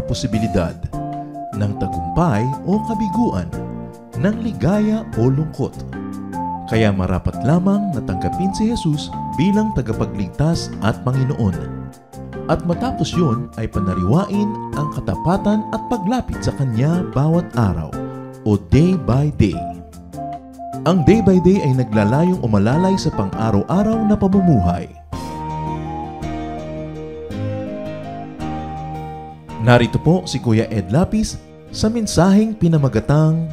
posibilidad ng tagumpay o kabiguan, ng ligaya o lungkot. Kaya marapat lamang na tanggapin si Jesus bilang tagapagligtas at Panginoon. At matapos yun ay panariwain ang katapatan at paglapit sa Kanya bawat araw o day by day. Ang day by day ay naglalayong umalalay sa pang-araw-araw na pamumuhay. Narito po si Kuya Ed Lapis sa mensaheng pinamagatang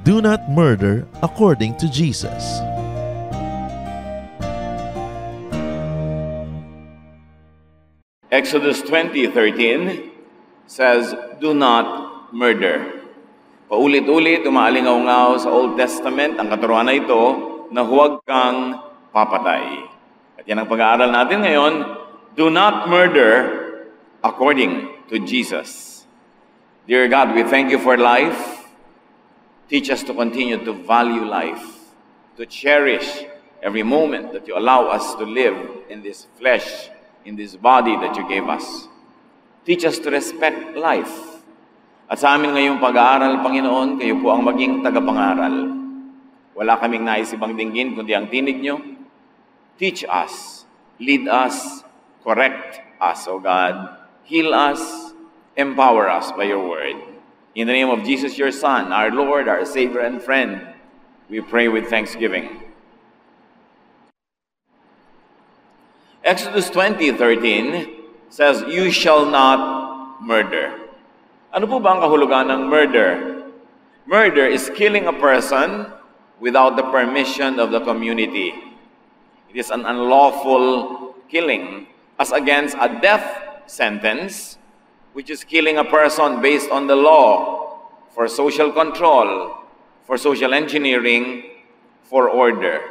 Do Not Murder According to Jesus. Exodus 20:13 says, do not murder. Paulit-ulit, umaalingaw-ngaw sa Old Testament ang katuruan na ito na huwag kang papatay. At yan ang pag-aaral natin ngayon, do not murder according to Jesus. Dear God, we thank you for life. Teach us to continue to value life, to cherish every moment that you allow us to live in this flesh, in this body that you gave us. Teach us to respect life. At sa amin ngayong pag-aaral, Panginoon, kayo po ang maging tagapangaral. Wala kaming nais ibang dinggin kundi ang tinig nyo. Teach us, lead us, correct us, O God. Heal us, empower us by your word. In the name of Jesus, your Son, our Lord, our Savior and friend, we pray with thanksgiving. Exodus 20:13 says, you shall not murder. Ano po ba ang kahulugan ng murder? Murder is killing a person without the permission of the community. It is an unlawful killing as against a death sentence, which is killing a person based on the law for social control, for social engineering, for order.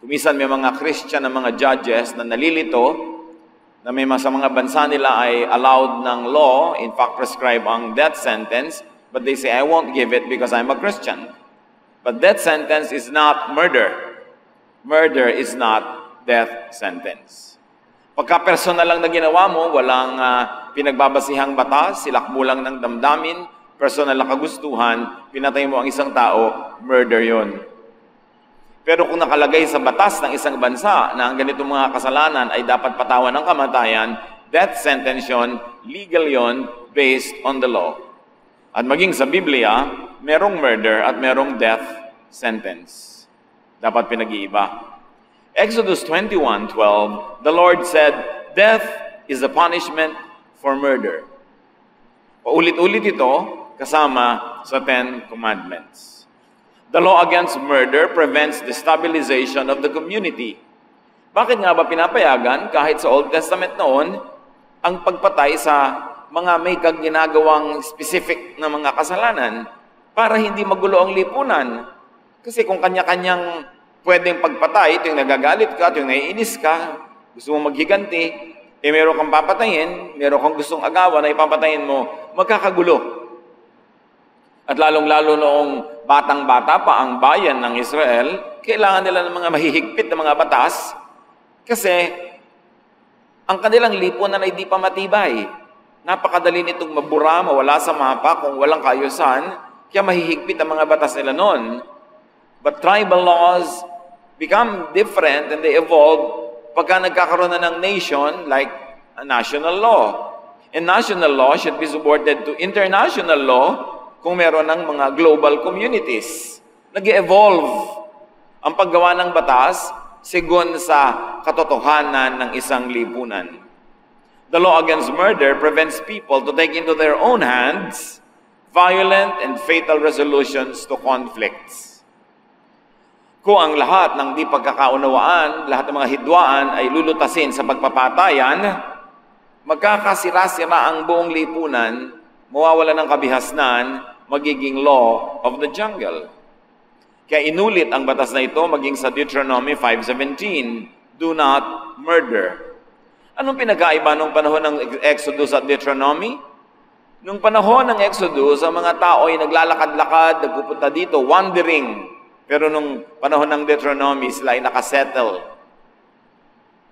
Kumisan may mga Christian na mga judges na nalilito na may sa mga bansa nila ay allowed ng law, in fact prescribe ang death sentence, but they say, I won't give it because I'm a Christian. But death sentence is not murder. Murder is not death sentence. Pagka personal lang na ginawa mo, walang pinagbabasihang batas, silakbo lang ng damdamin, personal na kagustuhan, pinatay mo ang isang tao, murder yon. Pero kung nakalagay sa batas ng isang bansa na ang ganitong mga kasalanan ay dapat patawan ng kamatayan, death sentence yon, legal yon, based on the law. At maging sa Biblia, merong murder at merong death sentence. Dapat pinag-iiba. Exodus 21:12, the Lord said, death is the punishment for murder. Paulit-ulit ito kasama sa 10 Commandments. The law against murder prevents destabilization of the community. Bakit nga ba pinapayagan kahit sa Old Testament noon ang pagpatay sa mga may ginagawang specific na mga kasalanan para hindi magulo ang lipunan? Kasi kung kanya-kanyang pwedeng pagpatay, ito yung nagagalit ka, ito yung naiinis ka, gusto mo maghiganti, meron kang papatayin, meron kang gustong agawan na ipapatayin mo, magkakagulo. At lalong-lalo noong batang-bata pa ang bayan ng Israel, kailangan nila ng mga mahihigpit na mga batas kasi ang kanilang lipunan ay di pa matibay. Napakadali nitong mabura, mawala sa mapa kung walang kaayusan, kaya mahihigpit ang mga batas nila noon. But tribal laws become different and they evolve pagka nagkakaroon na ng nation like a national law. And national law should be subordinated to international law kung meron ng mga global communities. Nag-evolve ang paggawa ng batas sigon sa katotohanan ng isang lipunan. The law against murder prevents people to take into their own hands violent and fatal resolutions to conflicts. Kung ang lahat ng di pagkakaunawaan, lahat ng mga hidwaan ay lulutasin sa pagpapatayan, magkakasira-sira ang buong lipunan, mawawala ng kabihasnan, magiging law of the jungle. Kaya inulit ang batas na ito maging sa Deuteronomy 5:17, do not murder. Anong pinagkaiba nung panahon ng Exodus at Deuteronomy? Nung panahon ng Exodus, ang mga tao ay naglalakad-lakad, nagpupunta dito, wandering. Pero nung panahon ng Deuteronomy, sila ay nakasettle.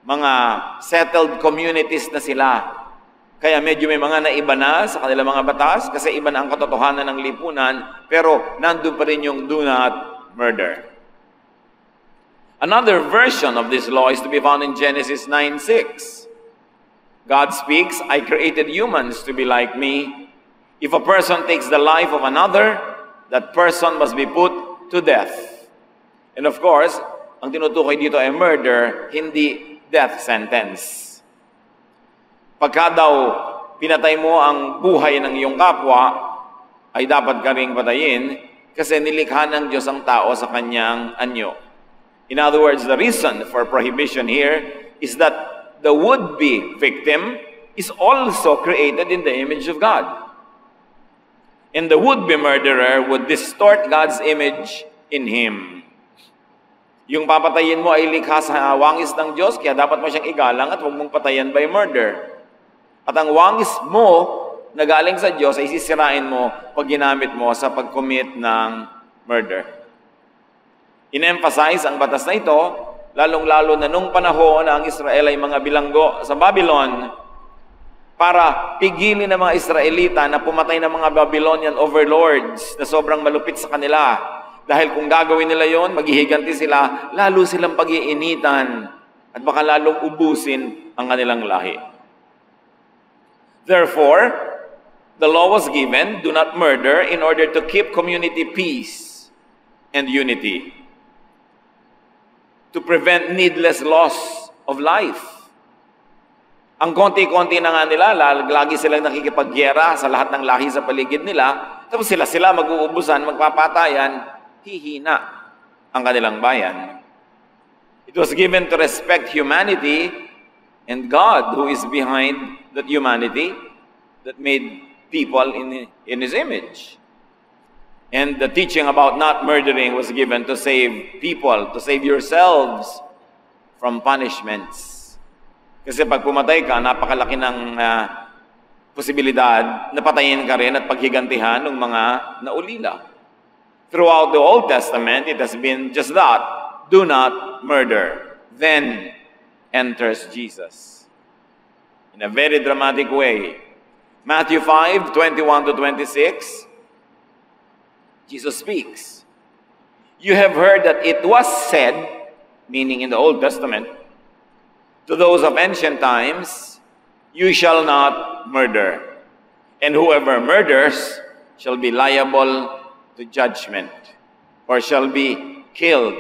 Mga settled communities na sila. Kaya medyo may mga naiba na sa kanilang mga batas kasi iba na ang katotohanan ng lipunan, pero nandun pa rin yung do not murder. Another version of this law is to be found in Genesis 9:6. God speaks, I created humans to be like me. If a person takes the life of another, that person must be put to death. And of course, ang tinutukoy dito ay murder, hindi death sentence. Pagka daw pinatay mo ang buhay ng iyong kapwa, ay dapat ka ring patayin kasi nilikha ng Diyos ang tao sa kanyang anyo. In other words, the reason for prohibition here is that the would-be victim is also created in the image of God. And the would-be murderer would distort God's image in him. Yung papatayin mo ay likha sa wangis ng Diyos, kaya dapat mo siyang igalang at huwag mong patayan by murder. At ang wangis mo na galing sa Diyos ay sisirain mo pag ginamit mo sa pag-commit ng murder. In-emphasize ang batas na ito, lalong-lalo na nung panahon na ang Israel ay mga bilanggo sa Babylon, para pigilin ng mga Israelita na pumatay ng mga Babylonian overlords na sobrang malupit sa kanila. Dahil kung gagawin nila yon, maghihiganti sila, lalo silang pag-iinitan at baka lalong ubusin ang kanilang lahi. Therefore, the law was given, do not murder, in order to keep community peace and unity. To prevent needless loss of life. Ang konti-konti na nga nila, lagi silang nakikipaggyera sa lahat ng lahi sa paligid nila, tapos sila mag-uubusan, magpapatayan, hihina ang kanilang bayan. It was given to respect humanity and God who is behind that humanity that made people in His image. And the teaching about not murdering was given to save people, to save yourselves from punishments. Kasi pag pumatay ka, napakalaki ng posibilidad na patayin ka rin at paghigantihan ng mga naulila. Throughout the Old Testament, it has been just that. Do not murder. Then enters Jesus. In a very dramatic way. Matthew 5:21-26, Jesus speaks. You have heard that it was said, meaning in the Old Testament, to those of ancient times, you shall not murder. And whoever murders shall be liable to judgment, or shall be killed.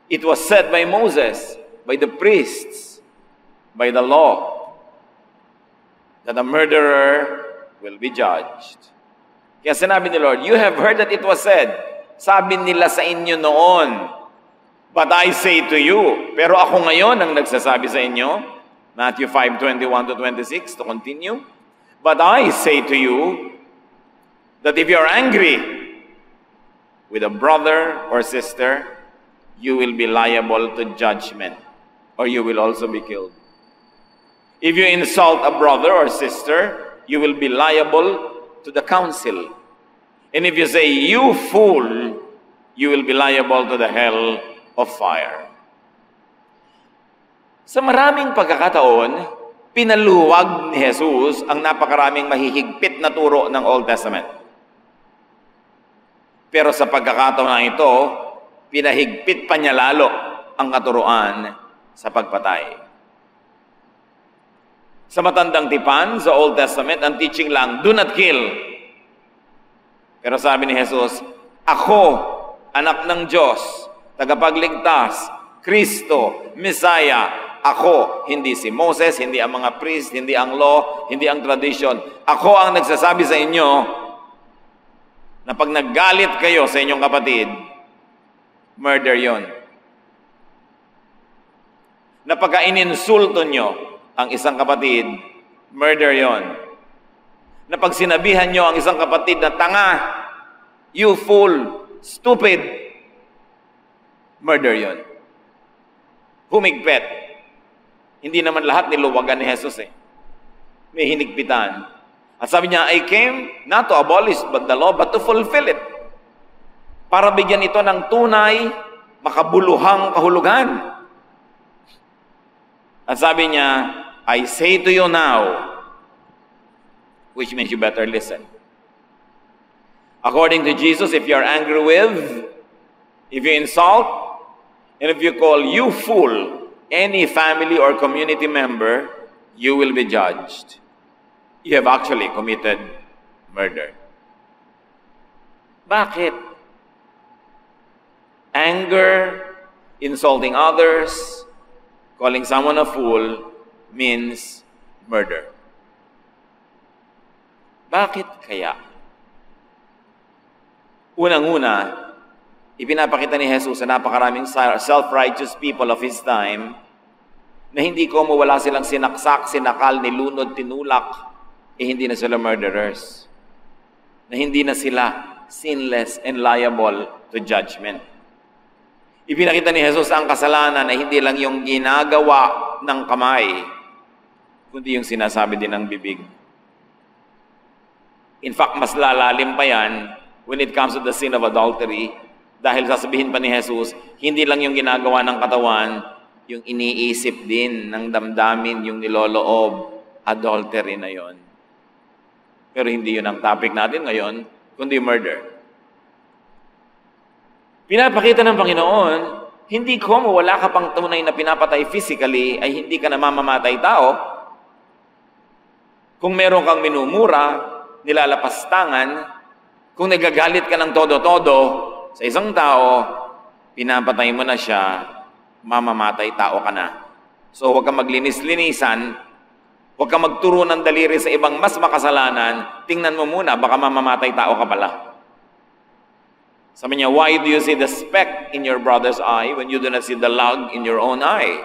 It was said by Moses, by the priests, by the law, that a murderer will be judged. Kaya sinabi ni Lord, you have heard that it was said, sabi nila sa inyo noon, but I say to you, pero ako ngayon ang nagsasabi sa inyo, Matthew 5:21-26, to continue, but I say to you, that if you're angry with a brother or sister, you will be liable to judgment, or you will also be killed. If you insult a brother or sister, you will be liable to the council. And if you say, you fool, you will be liable to the hell of fire. Sa maraming pagkakataon, pinaluwag ni Jesus ang napakaraming mahihigpit na turo ng Old Testament. Pero sa pagkakataon na ito, pinahigpit pa niya lalo ang katuruan sa pagpatay. Sa matandang tipan, sa Old Testament, ang teaching lang, do not kill. Pero sabi ni Jesus, ako, anak ng Diyos, tagapagligtas, Kristo, Messiah, ako, hindi si Moses, hindi ang mga priest, hindi ang law, hindi ang tradition. Ako ang nagsasabi sa inyo na pag naggalit kayo sa inyong kapatid, murder yon. Na pagka ininsulto nyo ang isang kapatid, murder yon. Na pag sinabihan nyo ang isang kapatid na tanga, you fool, stupid, murder yon. Humigpit. Hindi naman lahat niluwagan ni Jesus eh. May hinigpitan. At sabi niya, I came not to abolish but the law, but to fulfill it. Para bigyan ito ng tunay, makabuluhang kahulugan. At sabi niya, I say to you now, which means you better listen. According to Jesus, if you are angry with, if you insult, and if you call you fool, any family or community member, you will be judged. You have actually committed murder. Bakit? Anger, insulting others, calling someone a fool, means murder. Bakit kaya? Unang-una, ipinapakita ni Jesus sa napakaraming self-righteous people of His time na hindi ko mawala silang sinaksak, sinakal, nilunod, tinulak, hindi na sila murderers. Na hindi na sila sinless and liable to judgment. Ipinakita ni Jesus ang kasalanan na hindi lang yung ginagawa ng kamay, kundi yung sinasabi din ng bibig. In fact, mas lalalim pa yan when it comes to the sin of adultery, dahil sasabihin pa ni Jesus, hindi lang yung ginagawa ng katawan, yung iniisip din ng damdamin, yung niloloob, adultery na yon. Pero hindi yun ang topic natin ngayon, kundi murder. Pinapakita ng Panginoon, hindi ko wala ka pang tunay na pinapatay physically, ay hindi ka na mamamatay tao. Kung meron kang minumura, nilalapastangan, kung nagagalit ka ng todo-todo sa isang tao, pinapatay mo na siya, mamamatay tao ka na. So huwag kang maglinis-linisan, huwag kang magturo ng daliri sa ibang mas makasalanan, tingnan mo muna, baka mamamatay tao ka pala. Sabi niya, why do you see the speck in your brother's eye when you do not see the log in your own eye?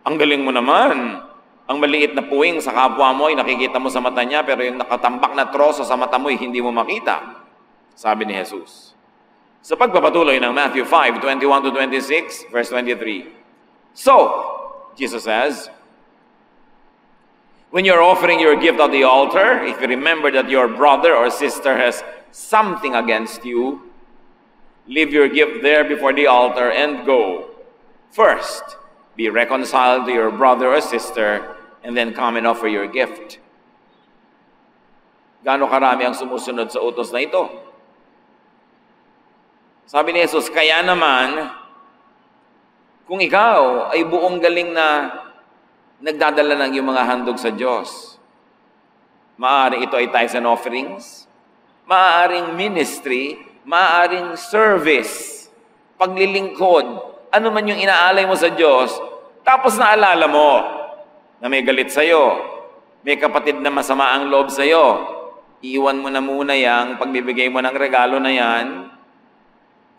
Ang galing mo naman. Ang maliit na puwing sa kapwa mo ay nakikita mo sa mata niya, pero yung nakatambak na troso sa mata mo ay hindi mo makita. Sabi ni Jesus. Sa pagpapatuloy ng Matthew 5:21-26, verse 23. So, Jesus says, when you're offering your gift at the altar, if you remember that your brother or sister has something against you, leave your gift there before the altar and go. First, be reconciled to your brother or sister, and then come and offer your gift. Gaano karami ang sumusunod sa utos na ito? Sabi ni Jesus, kaya naman, kung ikaw ay buong galing na nagdadala ng iyong mga handog sa Diyos, maaaring ito ay tithes and offerings, maaaring ministry, maaaring service, paglilingkod, ano man yung inaalay mo sa Diyos, tapos naalala mo na may galit sa'yo, may kapatid na masama ang loob sa'yo, iwan mo na muna yang pagbibigay mo ng regalo na yan,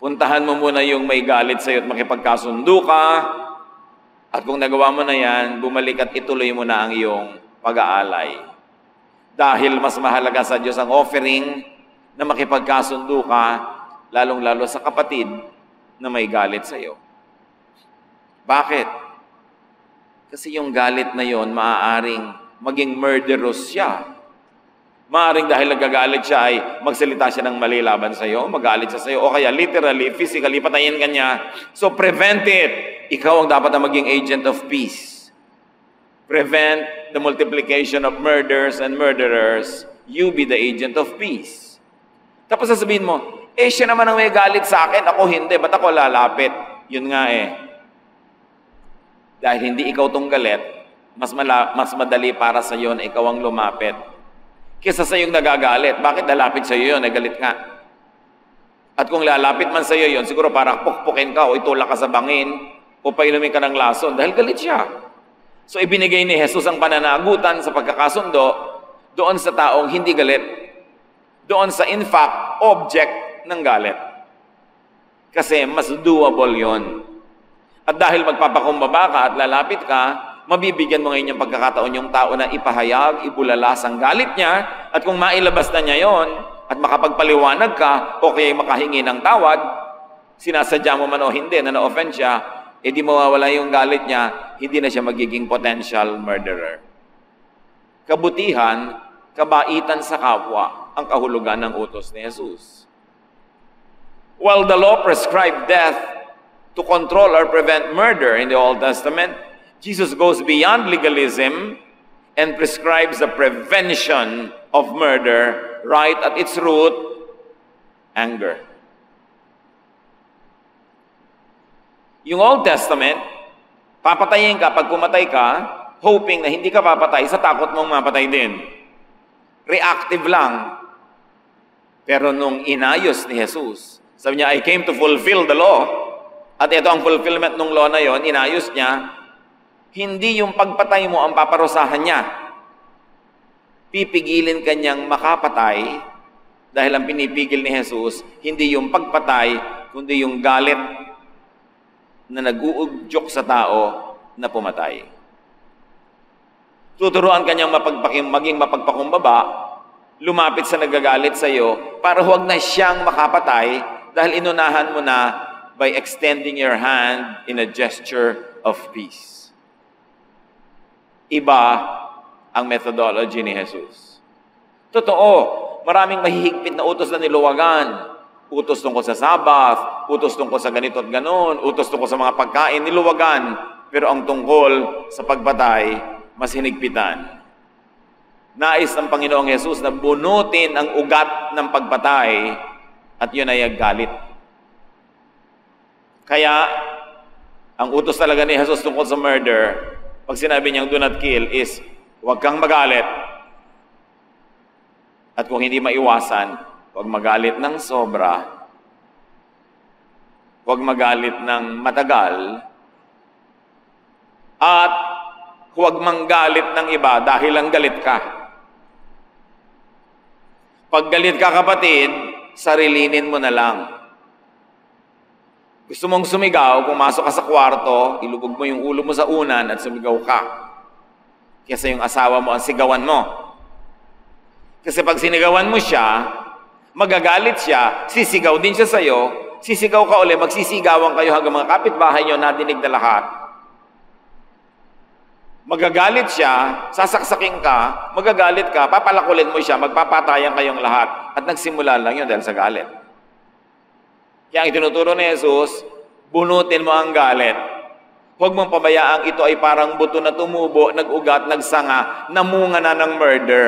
puntahan mo muna yung may galit sa'yo at makipagkasundo ka, at kung nagawa mo na yan, bumalik at ituloy mo na ang iyong pag-aalay. Dahil mas mahalaga sa Diyos ang offering na makipagkasundo ka, lalong-lalo sa kapatid na may galit sa'yo. Bakit? Kasi yung galit na yon maaaring maging murderous siya. Maaaring dahil nagagalit siya ay magsalita siya ng mali laban sa'yo, magalit siya sa'yo, o kaya literally, physically, patayin ka niya. So prevent it. Ikaw ang dapat na maging agent of peace. Prevent the multiplication of murders and murderers. You be the agent of peace. Tapos sasabihin mo, siya naman ang may galit sa akin, ako hindi, ba't ako lalapit? Yun nga Dahil hindi ikaw tong galit, mas madali para sa iyo na ikaw ang lumapit. Kesa sa yung nagagalit, bakit lalapit sa iyo yun? Nagalit nga. At kung lalapit man sa iyo yun, siguro para pukpukin ka o itulak ka sa bangin o painumin ka ng lason dahil galit siya. So ibinigay ni Jesus ang pananagutan sa pagkakasundo doon sa taong hindi galit. Doon sa in fact, object ng galit. Kasi mas doable yon. At dahil magpapakumbaba ka at lalapit ka, mabibigyan mo ngayon yung pagkakataon yung tao na ipahayag, ibulalas ang galit niya, at kung mailabas na niya yon at makapagpaliwanag ka, o kaya makahingi ng tawad, sinasadya mo man o hindi na na-offend siya, di mawawala yung galit niya, hindi na siya magiging potential murderer. Kabutihan, kabaitan sa kapwa, ang kahulugan ng utos ni Jesus. While the law prescribed death to control or prevent murder in the Old Testament, Jesus goes beyond legalism and prescribes the prevention of murder right at its root, anger. Yung Old Testament, papatayin ka pag pumatay ka, hoping na hindi ka papatay sa takot mong mapatay din. Reactive lang. Pero nung inayos ni Jesus, sabi niya, I came to fulfill the law, at ito ang fulfillment ng law na yon, inayos niya, hindi yung pagpatay mo ang paparusahan niya. Pipigilin kanyang makapatay dahil ang pinipigil ni Jesus, hindi yung pagpatay, kundi yung galit na nag-uugyok sa tao na pumatay. Tuturuan kanyang maging mapagpakumbaba, lumapit sa nagagalit sa iyo para huwag na siyang makapatay dahil inunahan mo na by extending your hand in a gesture of peace. Iba ang methodology ni Jesus. Totoo, maraming mahihigpit na utos na niluwagan. Utos tungkol sa Sabbath, utos tungkol sa ganito at ganon, utos tungkol sa mga pagkain, niluwagan. Pero ang tungkol sa pagpatay, mas hinigpitan. Nais ng Panginoong Jesus na bunutin ang ugat ng pagpatay at yun ay galit. Kaya, ang utos talaga ni Jesus tungkol sa murder, pag sinabi niyang do not kill is, huwag kang magalit. At kung hindi maiwasan, huwag magalit ng sobra, huwag magalit ng matagal, at huwag manggalit ng iba dahil lang galit ka. Pag galit ka, kapatid, sarilinin mo na lang. Gusto mong sumigaw, pumasok ka sa kwarto, ilubog mo yung ulo mo sa unan at sumigaw ka. Kesa yung asawa mo ang sigawan mo. Kasi pag sinigawan mo siya, magagalit siya, sisigaw din siya sa'yo, sisigaw ka ulit, magsisigawan kayo hanggang mga kapitbahay nyo nadinig na lahat. Magagalit siya, sasaksakin ka, magagalit ka, papalakulin mo siya, magpapatayan kayong lahat. At nagsimula lang yun dahil sa galit. Kaya ang itinuturo ni Jesus, bunutin mo ang galit. Huwag mong pabayaang ito ay parang buto na tumubo, nag-ugat, nagsanga, namunga na ng murder.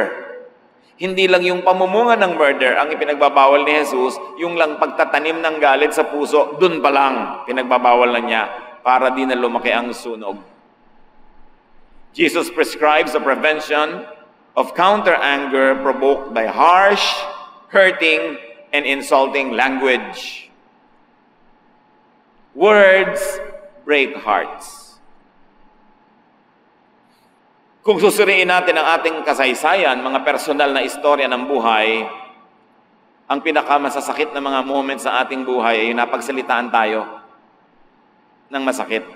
Hindi lang yung pamumunga ng murder ang ipinagbabawal ni Jesus, yung lang pagtatanim ng galit sa puso, dun pa lang pinagbabawal na niya para di na lumaki ang sunog. Jesus prescribes the prevention of counter-anger provoked by harsh, hurting, and insulting language. Words break hearts. Kung susuriin natin ang ating kasaysayan, mga personal na istorya ng buhay, ang pinakamasasakit na mga moments sa ating buhay ay napagsalitaan tayo ng masakit.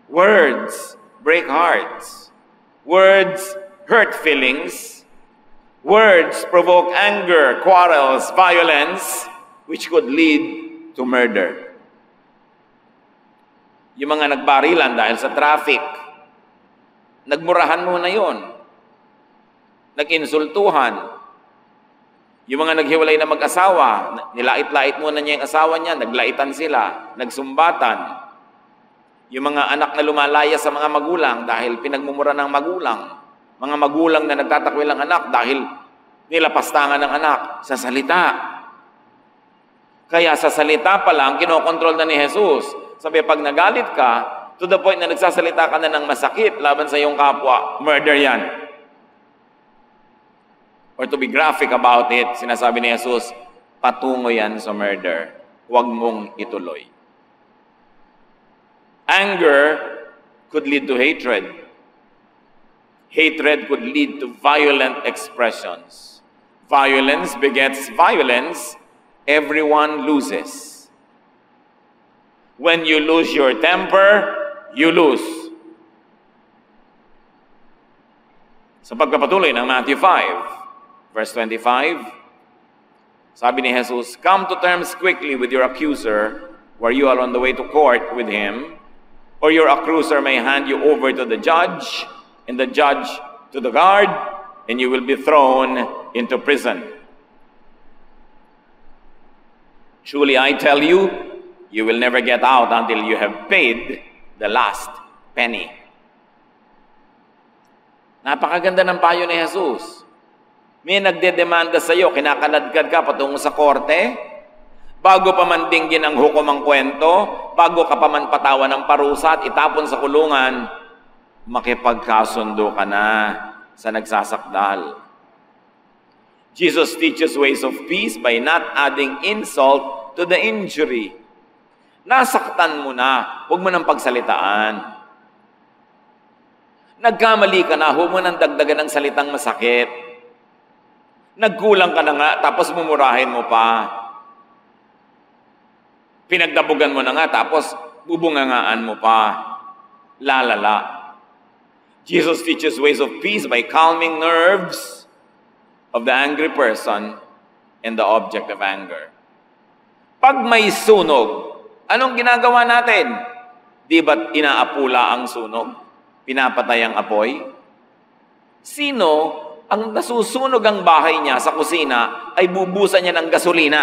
Words break hearts. Words hurt feelings. Words provoke anger, quarrels, violence, which could lead to murder. Yung mga nagbarilan dahil sa traffic, nagmurahan muna yun. Nag-insultuhan. Yung mga naghiwalay na mag-asawa, nilait-lait muna niya yung asawa niya, naglaitan sila, nagsumbatan. Yung mga anak na lumalaya sa mga magulang dahil pinagmumura ng magulang. Mga magulang na nagtatakwil ang anak dahil nilapastangan ng anak sa salita. Kaya sa salita pa lang, kinokontrol na ni Jesus. Sabi, pag nagalit ka, to the point na nagsasalita ka na ng masakit laban sa iyong kapwa, murder yan. Or to be graphic about it, sinasabi ni Jesus, patungo yan sa murder. Huwag mong ituloy. Anger could lead to hatred. Hatred could lead to violent expressions. Violence begets violence. Everyone loses. When you lose your temper, you lose. Sa pagpapatuloy ng Matthew 5, verse 25, sabi ni Jesus, come to terms quickly with your accuser, where you are on the way to court with him, or your accuser may hand you over to the judge, and the judge to the guard, and you will be thrown into prison. Truly, I tell you, you will never get out until you have paid the last penny. Napakaganda ng payo ni Jesus. May nagdedemanda sa iyo, kinakaladkad ka patungo sa korte, bago pa man dinggin ang hukom ang kwento, bago ka pa man patawan ng parusa at itapon sa kulungan, makipagkasundo ka na sa nagsasakdal. Jesus teaches ways of peace by not adding insult to the injury. Nasaktan mo na, huwag mo nang pagsalitaan. Nagkamali ka na, huwag mo nang dagdagan ng salitang masakit. Nagkulang ka na nga, tapos mumurahin mo pa. Pinagdabugan mo na nga, tapos bubungangaan mo pa. Lalala. Jesus teaches ways of peace by calming nerves of the angry person and the object of anger. Pag may sunog, anong ginagawa natin? Di ba't inaapula ang sunog? Pinapatay ang apoy? Sino ang nasusunog ang bahay niya sa kusina ay bubusan niya ng gasolina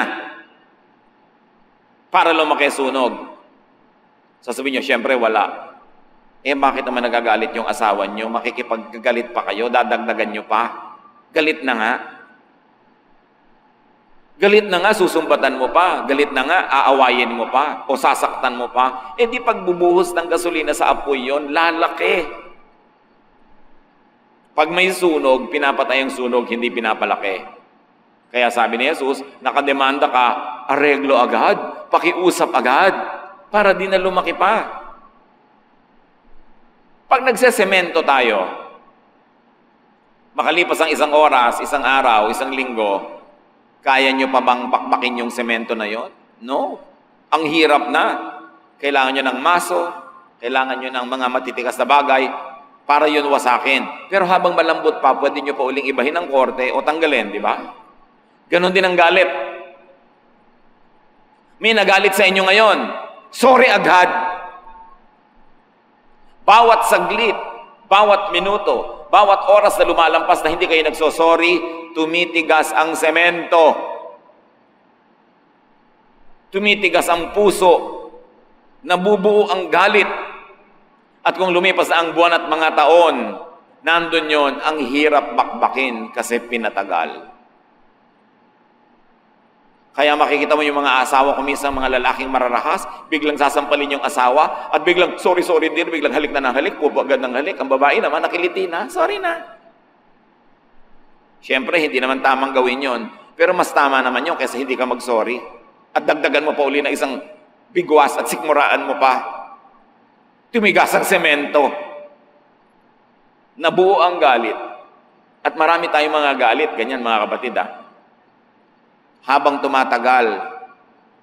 para lumaki sunog? Sasabihin niyo, syempre wala. Bakit naman nagagalit yung asawa niyo? Makikipaggalit pa kayo? Dadagdagan niyo pa? Galit na nga. Galit na nga, susumbatan mo pa. Galit na nga, aawayin mo pa. O sasaktan mo pa. Di pagbubuhos ng gasolina sa apoy yon, lalaki. Pag may sunog, pinapatay ang sunog, hindi pinapalaki. Kaya sabi ni Jesus, nakademanda ka, areglo agad, pakiusap agad, para di na lumaki pa. Pag nagsesemento tayo, makalipas ang isang oras, isang araw, isang linggo, kaya nyo pa bang pakbakin yung semento na yon? No. Ang hirap na. Kailangan nyo ng maso, kailangan nyo ng mga matitikas na bagay para yun wasakin. Pero habang malambot pa, pwede nyo pa uling ibahin ng korte o tanggalin, di ba? Ganon din ang galit. May nagalit sa inyo ngayon. Sorry agad. Bawat saglit, bawat minuto, bawat oras na lumalampas na hindi kayo nagsosorry, tumitigas ang semento. Tumitigas ang puso. Nabubuo ang galit. At kung lumipas na ang buwan at mga taon, nandun yon, ang hirap bakbakin kasi pinatagal. Kaya makikita mo yung mga asawa, kuminsan mga lalaking mararahas, biglang sasampalin yung asawa, at biglang, sorry din, biglang halik na ng halik, agad ng halik. Ang babae naman, nakiliti na, sorry na. Siyempre, hindi naman tamang gawin yon, pero mas tama naman yun kaysa hindi ka mag-sorry. At dagdagan mo pa uli na isang bigwas at sikmuraan mo pa. Tumigas ang semento. Nabuo ang galit. At marami tayong mga galit, ganyan mga kapatid Habang tumatagal,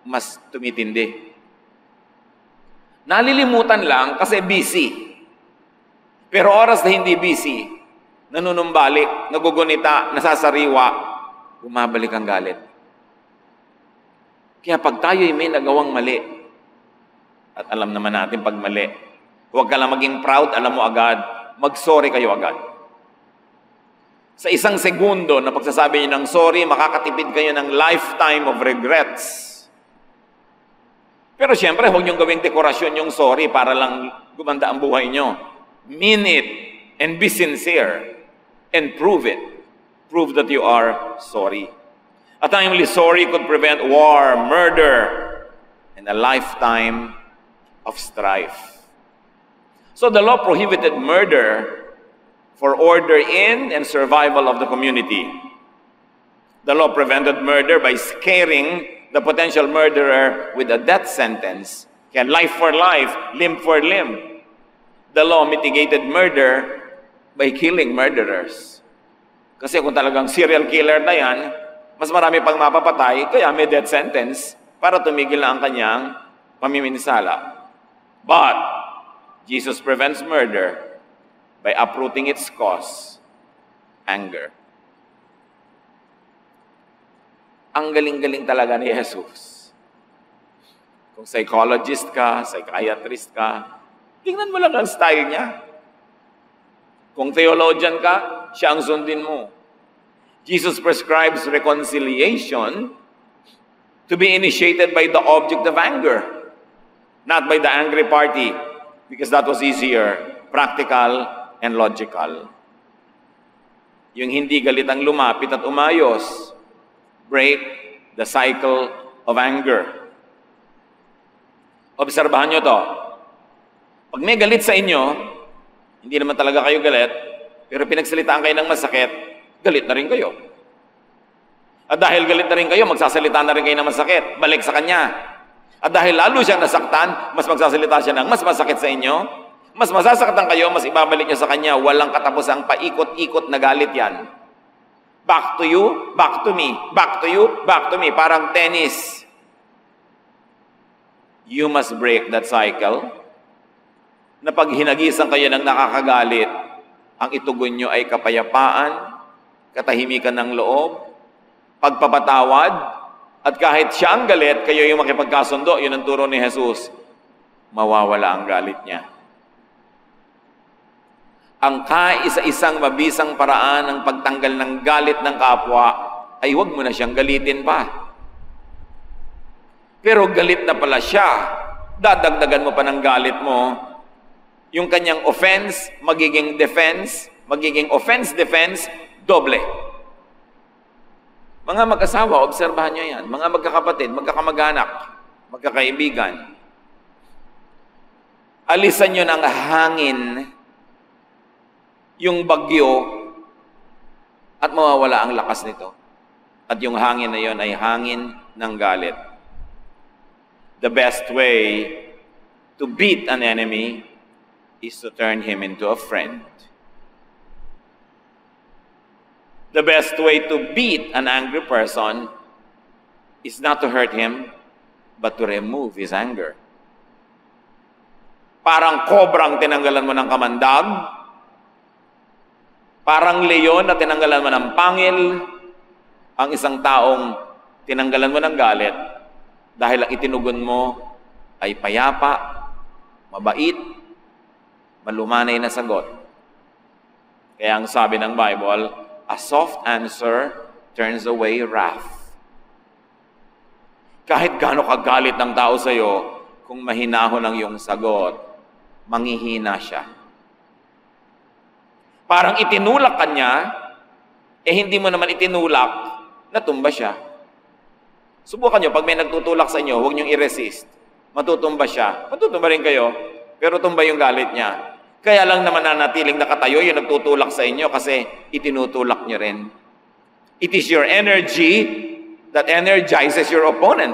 mas tumitindi. Nalilimutan lang kasi busy. Pero oras na hindi busy, nanunumbalik, nagugunita, nasasariwa, bumabalik ang galit. Kaya pag tayo'y may nagawang mali, at alam naman natin pag mali, huwag ka lang maging proud, alam mo agad, mag-sorry kayo agad. Sa isang segundo na pagsasabi niyo ng sorry, makakatipid kayo ng lifetime of regrets. Pero siyempre, huwag niyong gawing dekorasyon yung sorry para lang gumanda ang buhay niyo. Mean it and be sincere and prove it. Prove that you are sorry. A timely sorry could prevent war, murder, and a lifetime of strife. So the law prohibited murder for order in and survival of the community. The law prevented murder by scaring the potential murderer with a death sentence. Kaya life for life, limb for limb. The law mitigated murder by killing murderers. Kasi kung talagang serial killer na yan, mas marami pang mapapatay, kaya may death sentence para tumigil na ang kanyang pamiminsala. But Jesus prevents murder by uprooting its cause, anger. Ang galing-galing talaga ni Jesus. Kung psychologist ka, psychiatrist ka, tingnan mo lang ang style niya. Kung theologian ka, siya ang sundin mo. Jesus prescribes reconciliation to be initiated by the object of anger, not by the angry party. because that was easier, practical, and logical. Yung hindi galit ang lumapit at umayos, break the cycle of anger. Obserbahan nyo to. Pag may galit sa inyo, hindi naman talaga kayo galit, pero pinagsalitaan kayo ng masakit, galit na rin kayo. At dahil galit na rin kayo, magsasalita na rin kayo ng masakit, balik sa kanya. At dahil lalo siyang nasaktan, mas magsasalita siya ng mas masakit sa inyo, mas masasaktan kayo, mas ibabalik niyo sa kanya, walang katapusang paikot-ikot na galit yan. Back to you, back to me, back to you, back to me, parang tennis. You must break that cycle, na pag hinagisan kayo ng nakakagalit, ang itugon nyo ay kapayapaan, katahimikan ng loob, pagpapatawad, at kahit siya ang galit, kayo yung makipagkasundo, yun ang turo ni Jesus, mawawala ang galit niya. Ang kaisa-isang mabisang paraan ng pagtanggal ng galit ng kapwa ay huwag mo na siyang galitin pa. Pero galit na pala siya, dadagdagan mo pa ng galit mo, yung kanyang offense, magiging defense, magiging offense-defense, doble. Mga mag-asawa, obserbahan nyo yan. Mga magkakapatid, magkakamag-anak, magkakaibigan. Alisan nyo ng hangin yung bagyo at mawawala ang lakas nito. At yung hangin na yon ay hangin ng galit. The best way to beat an enemy is to turn him into a friend. The best way to beat an angry person is not to hurt him, but to remove his anger. Parang kobrang tinanggalan mo ng kamandag, parang leon na tinanggalan mo ng pangil, ang isang taong tinanggalan mo ng galit dahil ang itinugon mo ay payapa, mabait, malumanay na sagot. Kaya ang sabi ng Bible, a soft answer turns away wrath. Kahit gaano kagalit ng tao sa iyo, kung mahinahon ang iyong sagot, manghihina siya. Parang itinulak ka niya, hindi mo naman itinulak, natumba siya. Subukan nyo, pag may nagtutulak sa inyo, huwag niyong i-resist. Matutumba siya. Matutumba rin kayo, pero tumba yung galit niya. Kaya lang naman nanatiling nakatayo yung nagtutulak sa inyo kasi itinutulak niyo rin. It is your energy that energizes your opponent.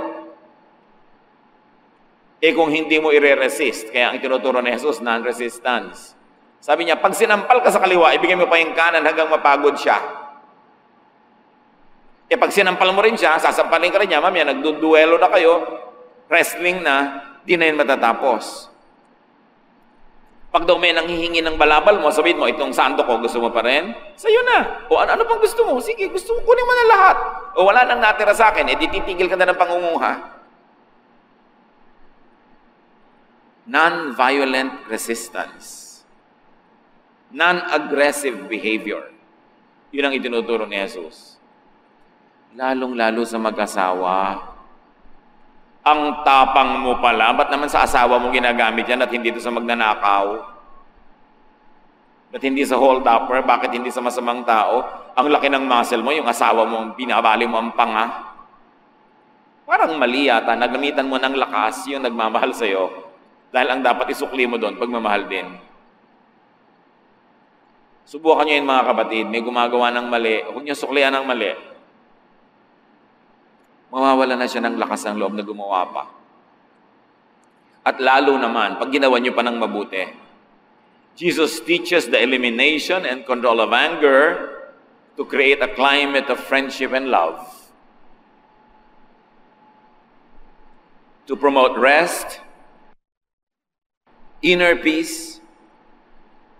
Kung hindi mo i-resist, kaya ang itinuturo ni Jesus, non-resistance. Sabi niya, pag sinampal ka sa kaliwa, ibigay mo pa yung kanan hanggang mapagod siya. Pag sinampal mo rin siya, sasampalin ka rin niya, mamaya, nagduduelo na kayo, wrestling na, di na yun matatapos. Pag daw may nanghihingi ng balabal mo, sabihin mo, itong santo ko, gusto mo pa rin? Sa'yo na. O ano pang gusto mo? Sige, gusto mo, kunin mo na lahat. O wala nang natira sa akin, titigil ka na ng pangunguha. Non-violent resistance. Non-aggressive behavior. Yun ang itinuturo ni Jesus. Lalong-lalo sa mag-asawa. Ang tapang mo pala, ba't naman sa asawa mo ginagamit yan at hindi ito sa magnanakaw? Ba't hindi sa hold-upper? Bakit hindi sa masamang tao? Ang laki ng muscle mo, yung asawa mo, binabali mo ang panga. Parang mali yata, nagamitan mo ng lakas yung nagmamahal sa'yo. Dahil ang dapat isukli mo doon, pagmamahal din. Subukan nyo yun mga kapatid, may gumagawa ng mali, huwag nyo suklian ng mali. Mawawala na siya ng lakas ng loob na gumawa pa. At lalo naman, pag ginawa nyo pa ng mabuti, Jesus teaches the elimination and control of anger to create a climate of friendship and love. To promote rest, inner peace,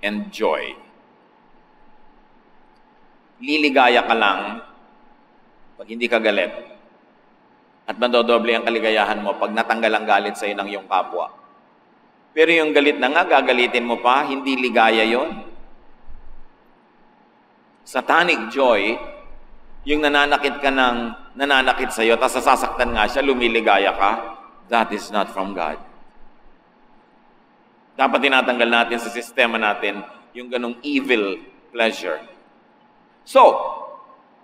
and joy. Liligaya ka lang pag hindi ka galit. At madodoble ang kaligayahan mo pag natanggal ang galit sa iyo ng iyong kapwa. Pero yung galit na nga, gagalitin mo pa, hindi ligaya yon. Satanic joy, yung nananakit sa iyo, tapos sasaktan nga siya, lumiligaya ka, that is not from God. Dapat tinatanggal natin sa sistema natin yung ganong evil pleasure. So,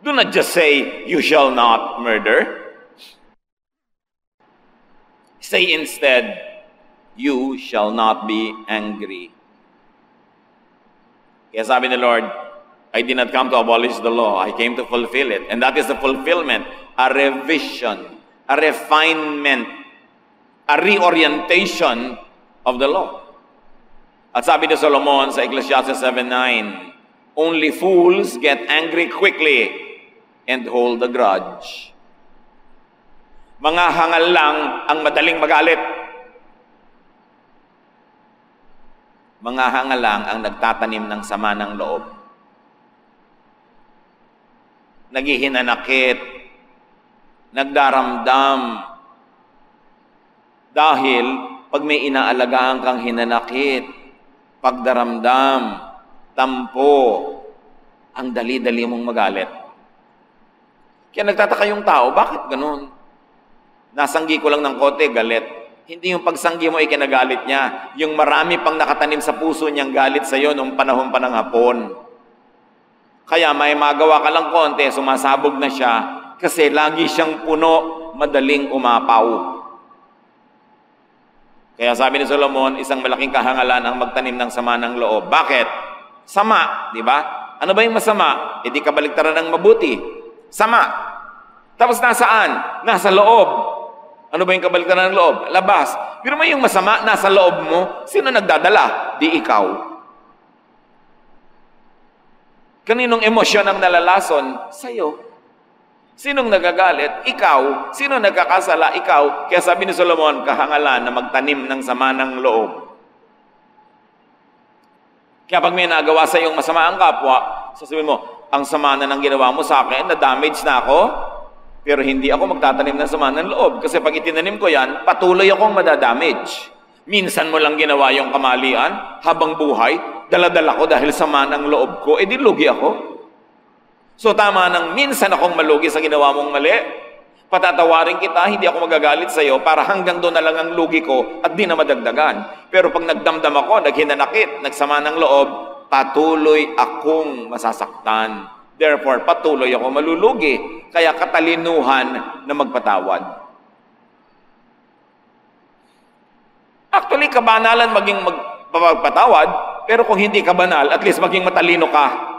do not just say, you shall not murder. Say instead, you shall not be angry. Kaya sabi ni Lord, I did not come to abolish the law. I came to fulfill it. And that is the fulfillment, a revision, a refinement, a reorientation of the law. At sabi ni Solomon sa Ecclesiastes 7:9, only fools get angry quickly and hold a grudge. Mga hangal lang ang madaling magalit. Mga hangal lang ang nagtatanim ng sama ng loob. Naghihinanakit, nagdaramdam. Dahil pag may inaalagaan kang hinanakit, pagdaramdam, tampo, ang dali-dali mong magalit. Kaya nagtataka yung tao, bakit ganun? Nasanggi ko lang ng kote, galit. Hindi yung pagsanggi mo, ikinagalit niya. Yung marami pang nakatanim sa puso niyang galit sa'yo nung panahon pa ng hapon. Kaya may magawa ka lang konti, sumasabog na siya kasi lagi siyang puno, madaling umapaw. Kaya sabi ni Solomon, isang malaking kahangalan ang magtanim ng sama ng loob. Bakit? Sama, di ba? Ano ba yung masama? E di kabaliktaran ng mabuti. Sama. Tapos nasaan? Nasa loob. Ano ba yung kabaliktaran ng loob? Labas. Pero may yung masama, nasa loob mo. Sino nagdadala? Di ikaw. Kaninong emosyon ang nalalason? Sa'yo. Sinong nagagalit? Ikaw. Sino nagkakasala? Ikaw. Kaya sabi ni Solomon, kahangalan na magtanim ng sama ng loob. Kaya pag may nagawa sa iyong masama ang kapwa, sasabihin mo, ang sama na ng ginawa mo sa akin, na-damage na ako, pero hindi ako magtatanim ng sama ng loob. Kasi pag itinanim ko yan, patuloy akong madadamage. Minsan mo lang ginawa yung kamalian, habang buhay, dala-dala ko dahil sama ng loob ko, edi lugi ako. So tama nang minsan akong malugi sa ginawa mong mali, patatawarin kita, hindi ako magagalit sa iyo para hanggang doon na lang ang lugi ko at di na madagdagan. Pero pag nagdamdam ako, naghinanakit, nagsama ng loob, patuloy akong masasaktan. Therefore, patuloy ako malulugi. Kaya katalinuhan na magpatawad. Actually, kabanalan maging magpapatawad, pero kung hindi ka banal, at least maging matalino ka.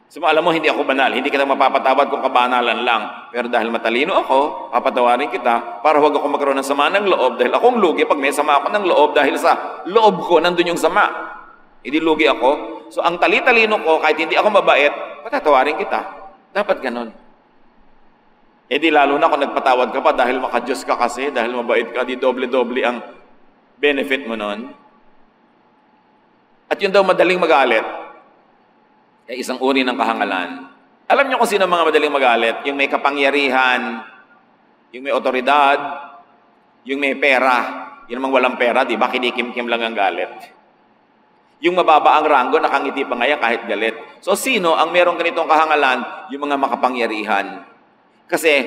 So, alam mo, hindi ako banal. Hindi kita mapapatawad kung kabanalan lang. Pero dahil matalino ako, papatawarin kita para huwag ako magkaroon ng sama ng loob dahil akong lugi pag may sama ako ng loob dahil sa loob ko nandun yung sama. Hindi lugi ako. So, ang tali-talino ko, kahit hindi ako mabait, patatawarin kita. Dapat ganun. Eh di lalo na kung nagpatawad ka pa dahil makadiyos ka kasi, dahil mabait ka, di doble-doble ang benefit mo nun. At yun daw madaling magalit. Ay isang uri ng kahangalan. Alam niyo kung sino mga madaling magalit? Yung may kapangyarihan, yung may otoridad, yung may pera. Yung namang walang pera, di ba? Kinikim-kim lang ang galit. Yung mababa ang ranggo, nakangiti pa ngayon kahit galit. So sino ang merong ganitong kahangalan? Yung mga makapangyarihan. Kasi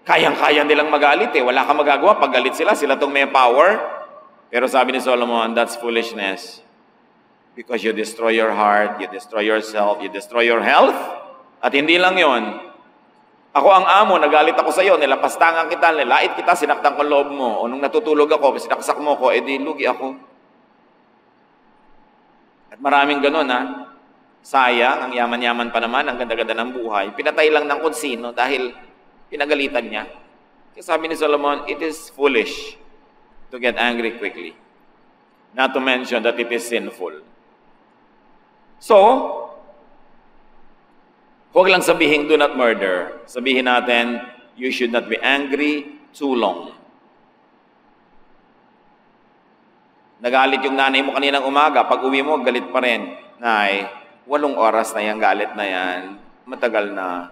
kayang-kaya nilang magalit eh. Wala kang magagawa. Pag galit sila, sila tong may power. Pero sabi ni Solomon, that's foolishness. Because you destroy your heart, you destroy yourself, you destroy your health. At hindi lang yon. Ako ang amo, nagalit ako sa iyo, nilapastangan kita, nilait kita, sinaktan ko loob mo. O nung natutulog ako, sinaksak mo ko, edi lugi ako. At maraming ganun ha. Sayang, ang yaman-yaman pa naman, ang ganda-ganda ng buhay. Pinatay lang ng kung sino dahil pinagalitan niya. Kasi sabi ni Solomon, it is foolish to get angry quickly. Not to mention that it is sinful. So, huwag lang sabihin, do not murder. Sabihin natin, you should not be angry too long. Nagalit yung nanay mo kaninang umaga, pag uwi mo, galit pa rin. Nay, 8 oras na yung galit na yan. Matagal na.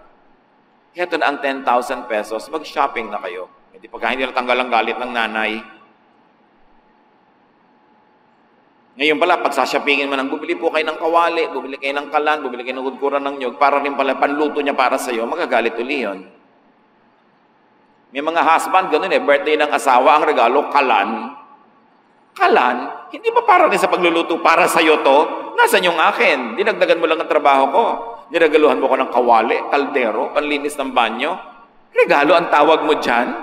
Heto na ang 10,000 pesos, mag-shopping na kayo. Hindi pagka hindi natanggal ang galit ng nanay. Ngayon pala, pag sashoppingin mo nang bumili po kayo ng kawali, bumili kayo ng kalan, bumili kayo ng udkuran ng nyog, para rin pala panluto niya para sa iyo, magagalit uli yun. May mga husband, ganun birthday ng asawa, ang regalo, kalan. Kalan, hindi ba para rin sa pagluluto, para sa'yo to? Nasaan yung akin? Dinagdagan mo lang ang trabaho ko. Niregaluhan mo ko ng kawali, kaldero, panlinis ng banyo. Regalo ang tawag mo dyan?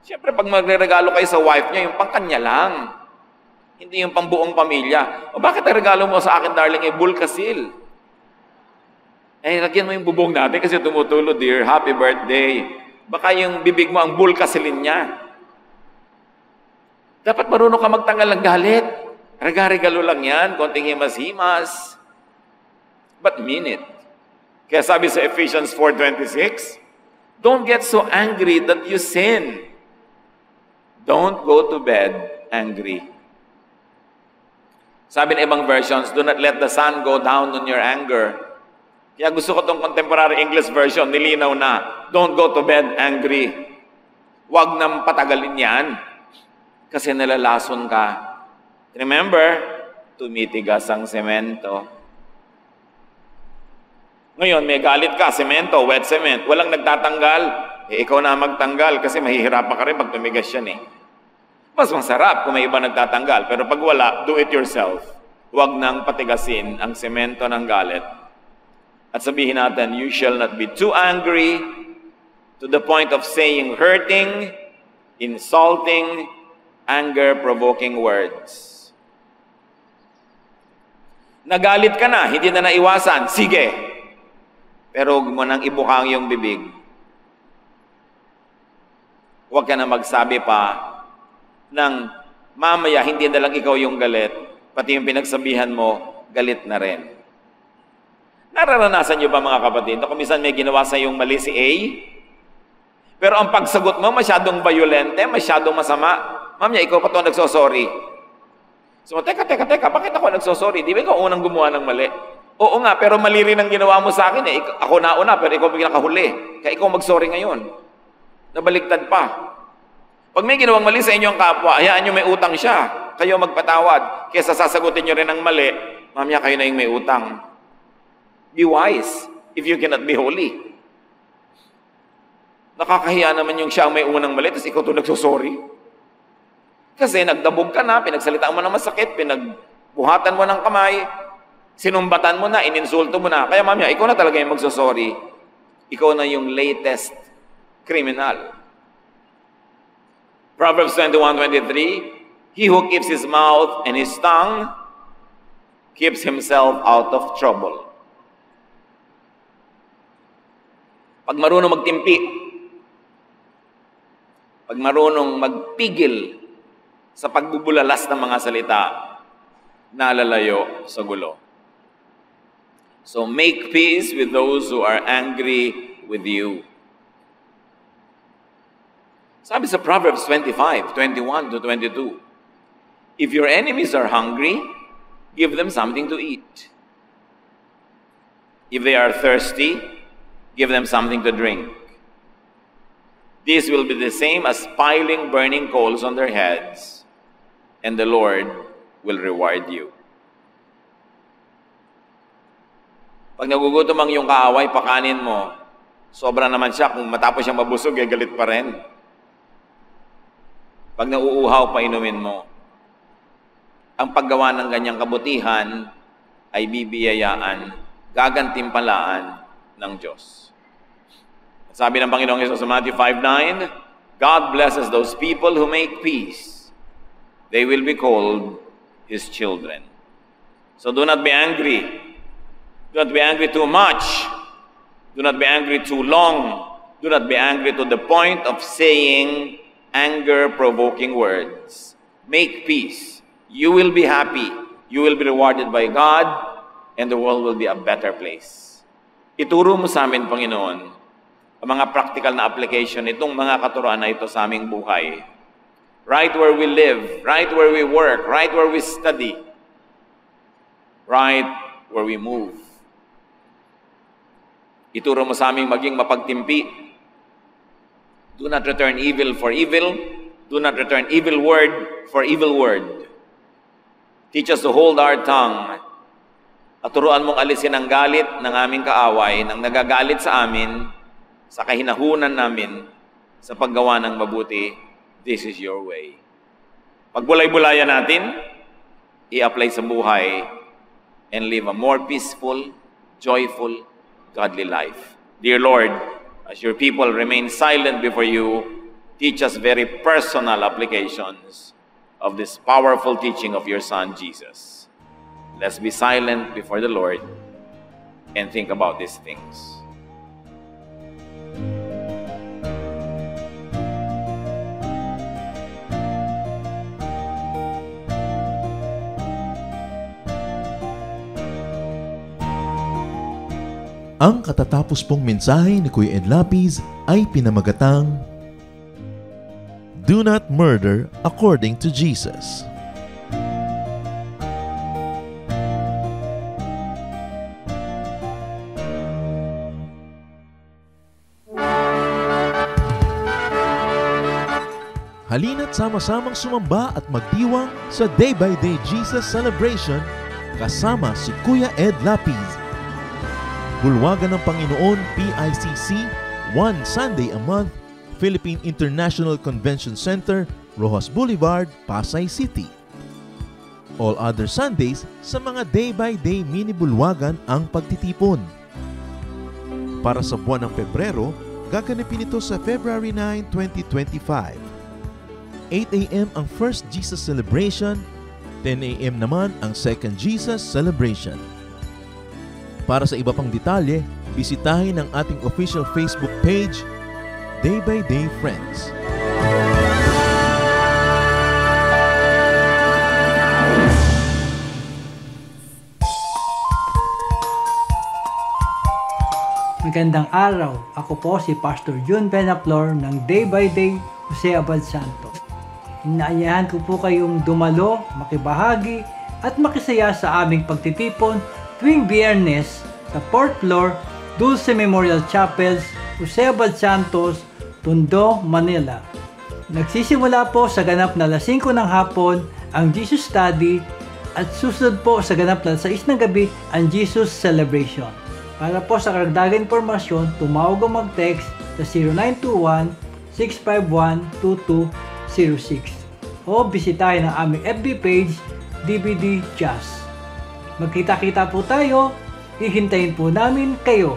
Siyempre, pag magre-regalo kayo sa wife niya, yung pangkanya lang. Hindi yung pangbuong pamilya. O bakit ang regalo mo sa akin, darling, ay bulkasil? Lagyan mo yung bubong natin kasi tumutulo, dear, happy birthday. Baka yung bibig mo ang bulkasilin niya. Dapat marunong ka magtanggal ng galit. Regalo lang yan, konting himas-himas. But mean it. Kaya sabi sa Ephesians 4:26, don't get so angry that you sin. Don't go to bed angry. Sabi ng ibang versions, do not let the sun go down on your anger. Kaya gusto ko itong contemporary English version, nilinaw na, don't go to bed angry. Huwag nang patagalin yan. Kasi nalalason ka. Remember, tumitigas ang semento. Ngayon, may galit ka, semento, wet cement, walang nagtatanggal. Ikaw na magtanggal kasi mahihirapan ka rin pag tumigas yan . Mas masarap kung may iba nagtatanggal. Pero pag wala, do it yourself. Huwag nang patigasin ang semento ng galit. At sabihin natin, you shall not be too angry to the point of saying hurting, insulting, anger-provoking words. Nagalit ka na, hindi na naiwasan, sige. Pero huwag mo nang ibukang yung bibig. Huwag ka na magsabi pa ng mamaya, hindi na lang ikaw yung galit, pati yung pinagsabihan mo, galit na rin. Nararanasan niyo ba mga kapatid, kung minsan may ginawa sa yung mali si A, pero ang pagsagot mo masyadong violente, masyadong masama, mamaya ikaw pa ito nagsosorry. So, teka, bakit ako nagsosorry? Di ba ikaw unang gumawa ng mali? Oo nga, pero mali rin ang ginawa mo sa akin . Ako nauna, pero ikaw biglang kahuli. Kaya ikaw mag-sorry ngayon. Nabaligtad pa. Pag may ginawang mali sa inyong kapwa, hayaan nyo may utang siya. Kayo magpatawad. Kesa sasagutin nyo rin ang mali, mamaya kayo na yung may utang. Be wise if you cannot be holy. Nakakahiya naman yung siya ang may unang mali, tapos ikaw ito nagsosorry. Kasi nagdabog ka na, pinagsalitaan mo na masakit, pinagbuhatan mo ng kamay, sinumbatan mo na, ininsulto mo na. Kaya mamaya, ikaw na talaga yung magsosorry. Ikaw na yung latest criminal. Proverbs 21:23, he who keeps his mouth and his tongue keeps himself out of trouble. Pag marunong magtimpi, pag marunong magpigil sa pagbubulalas ng mga salita, nalalayo sa gulo. So make peace with those who are angry with you. Sabi sa Proverbs 25:21-22, if your enemies are hungry, give them something to eat. If they are thirsty, give them something to drink. This will be the same as piling burning coals on their heads, and the Lord will reward you. Pag nagugutom ang iyong kaaway, pakanin mo. Sobra naman siya. Kung matapos siyang mabusog, galit pa rin. Pag nauuhaw, painumin mo. Ang paggawa ng ganyang kabutihan ay bibiyayaan, gagantimpalaan ng Diyos. At sabi ng Panginoong Hesus sa Matthew 5:9, God blesses those people who make peace. They will be called His children. So do not be angry. Do not be angry too much. Do not be angry too long. Do not be angry to the point of saying anger-provoking words. Make peace. You will be happy. You will be rewarded by God, and the world will be a better place. Ituro mo sa amin, Panginoon, ang mga practical na application itong mga katuruan na ito sa aming buhay. Right where we live, right where we work, right where we study, right where we move. Ituro mo sa aming maging mapagtimpi. Do not return evil for evil. Do not return evil word for evil word. Teach us to hold our tongue. At turuan mong alisin ang galit ng aming kaaway, ng nagagalit sa amin, sa kahinahunan namin, sa paggawa ng mabuti. This is your way. Pagbulay-bulayan natin, i-apply sa buhay and live a more peaceful, joyful, godly life. Dear Lord, as your people remain silent before you, teach us very personal applications of this powerful teaching of your Son, Jesus. Let's be silent before the Lord and think about these things. Ang katatapos pong mensahe ni Kuya Ed Lapiz ay pinamagatang Do not murder according to Jesus. Halina't sama-samang sumamba at magdiwang sa Day by Day Jesus Celebration kasama si Kuya Ed Lapiz. Bulwagan ng Panginoon PICC, one Sunday a month, Philippine International Convention Center, Rojas Boulevard, Pasay City. All other Sundays sa mga day-by-day mini bulwagan ang pagtitipon. Para sa buwan ng Pebrero, gaganapin ito sa February 9, 2025. 8 a.m. ang First Jesus Celebration, 10 a.m. naman ang Second Jesus Celebration. Para sa iba pang detalye, bisitahin ang ating official Facebook page, Day by Day Friends. Magandang araw. Ako po si Pastor Jun Benaflor ng Day by Day Jose Abad Santo. Inaayahan ko po kayong dumalo, makibahagi at makisaya sa aming pagtitipon tuwing Biyernes sa 4th floor, Dulce Memorial Chapels, Jose Abad Santos, Tondo, Manila. Nagsisimula po sa ganap na 5 ng hapon ang Jesus Study at susunod po sa ganap na 6 ng gabi ang Jesus Celebration. Para po sa karagdagang impormasyon, tumawag o mag-text sa 0921-651-2206 o bisitahin ang aming FB page, DVD Jazz. Magkita-kita po tayo, hihintayin po namin kayo.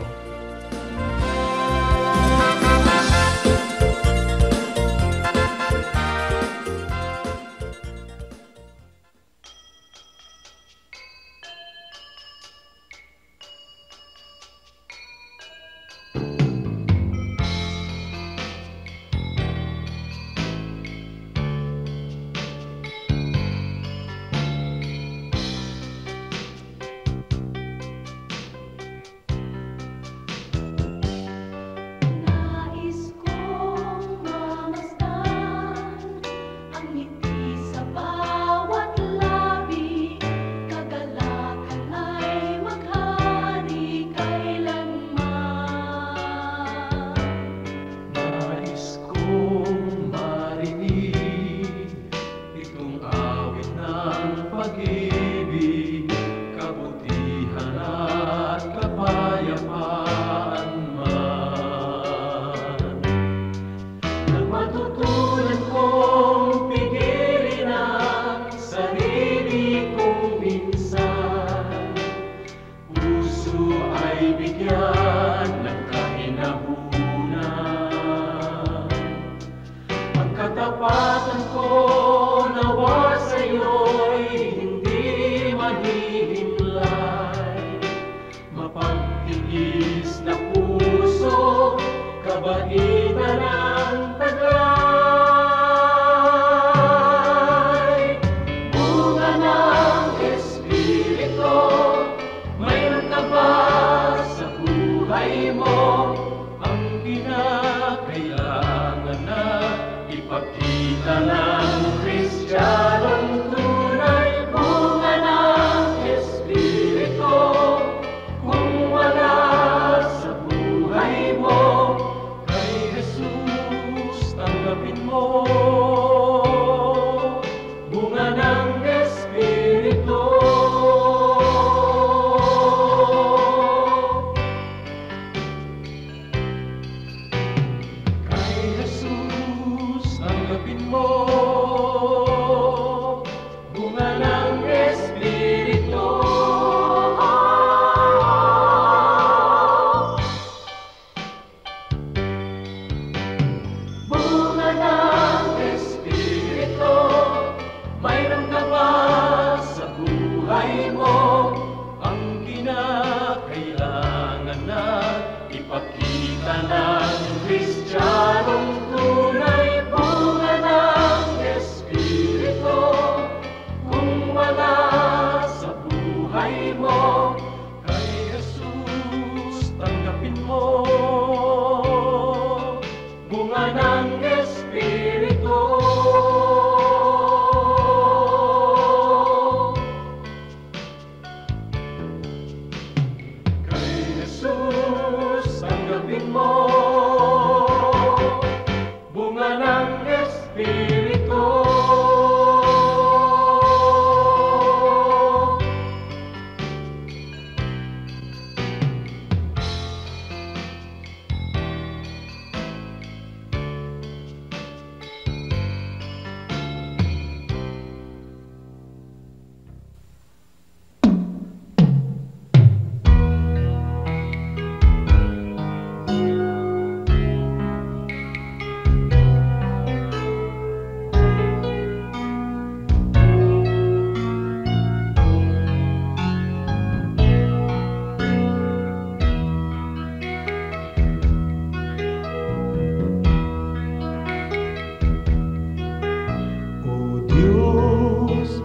Kay Jesus, tanggapin mo Pagkita ng Kristiyanong tunay, bunga ng Espiritu. Kung wala sa buhay mo, kay Jesus tanggapin mo. Bunga ng Espiritu. Kay Jesus tanggapin mo. Bunga ng Espiritu.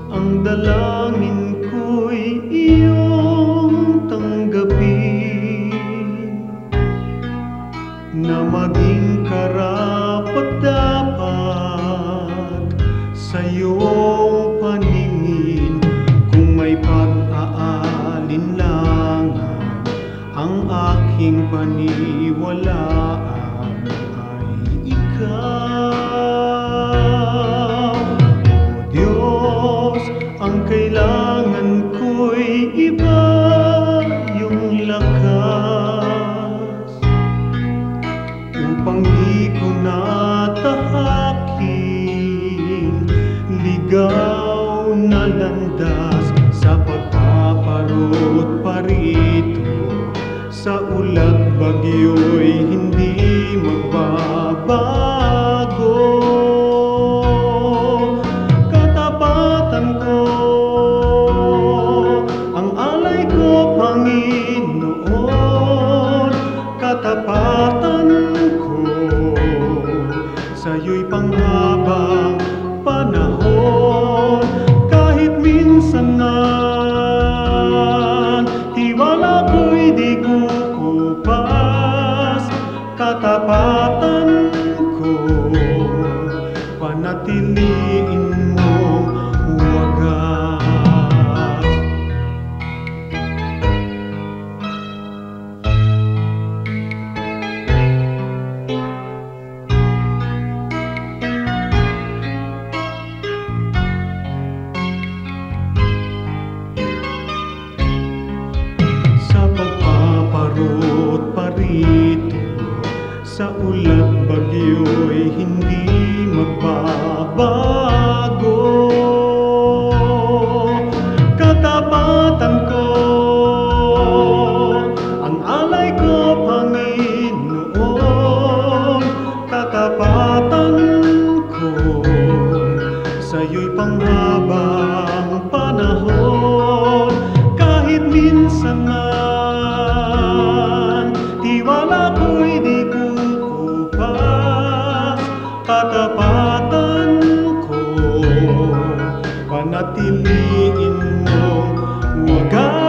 Ang dalangin ko'y iyong tanggapin, na maging karapat-dapat sa iyong paningin. Kung may pag-aalinlangan, ang aking paniwalaan ay ikaw. Ang kailangan ko'y iba, yung lakas upang di ko natahakin ligaw na landas sa pagpaparot parito. Sa ulat bagyo'y hindi magbabago. Katapatan ko sa'yo'y panghabang panahon. Kahit minsan man tiwala ko'y di kukupas. Katapatan ko panatiliin mong wagas. Sa ulat bagyo'y hindi magbabago. Katapatan ko, ang alay ko, Panginoon. Katapatan ko sa'yo'y panghabang panahon. Kahit minsan man tiwala ko'y di kukupas. Katapatan ko panatiliin mong wagas.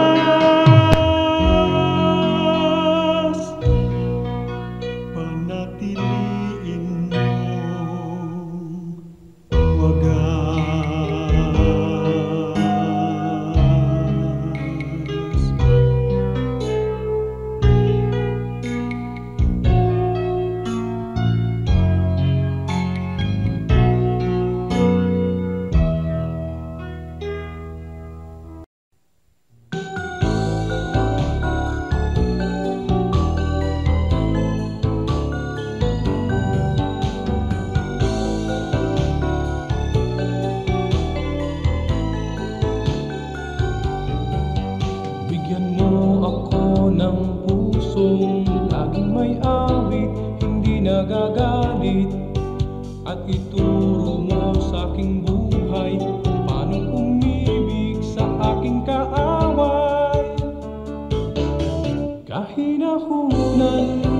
Panatiliin mong wagas. nagagalit at ituro mo sa aking buhay kung paano umibig sa aking kaaway. Kahinahunan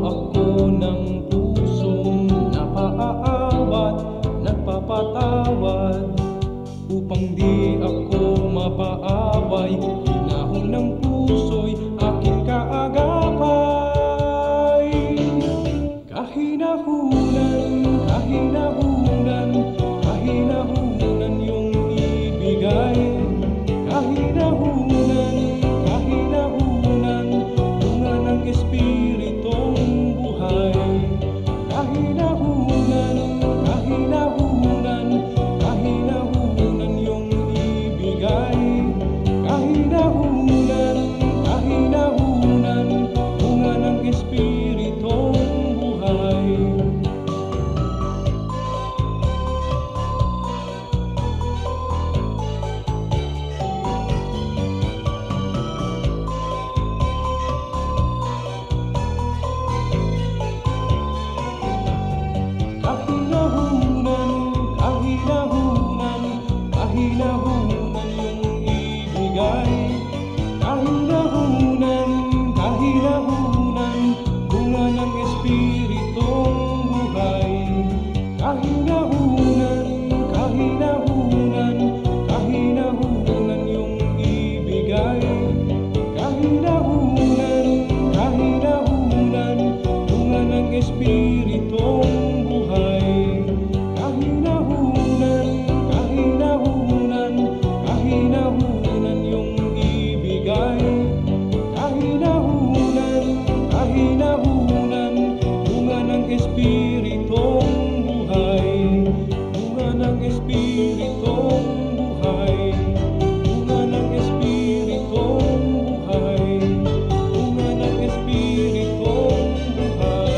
ako ng pusong napaaawat, nagpapatawad, upang di ako mapaaway. Hinahon ng puso'y aking kaagapay. Kahinahunan, kahinahunan, kahinahunan yung ibigay. Kahinahunan, kahinahunan, bunga ng Espiritong buhay. Kahinahunan, kahinahunan, kahinahunan yung ibigay. Kahinahunan, kahinahunan, bunga ng Espiritong buhay. Kahinahunan, kahinahunan, kahinahunan yung ibigay. Kahinahunan, kahinahunan, bunga ng Espiritong buhay. Kahinahunan, kahinahunan, kahinahunan yung ibigay. Kahinahunan, kahinahunan, bunga ng Espiritong buhay. Kahinahunan, kahinahunan, kahinahunan yung ibigay. Kahinahunan, kahinahunan, bunga ng Espiritong buhay. Bunga ng Espiritong buhay. Bunga ng Espiritong buhay. Bunga ng Espiritong buhay.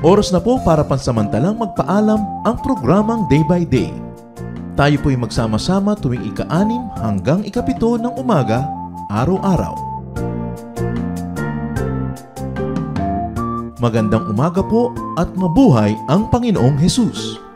Oras na po para pansamantalang magpaalam ang programang Day by Day. Tayo po'y magsama-sama tuwing ika-6 hanggang ika-7 ng umaga, araw-araw. Magandang umaga po at mabuhay ang Panginoong Hesus!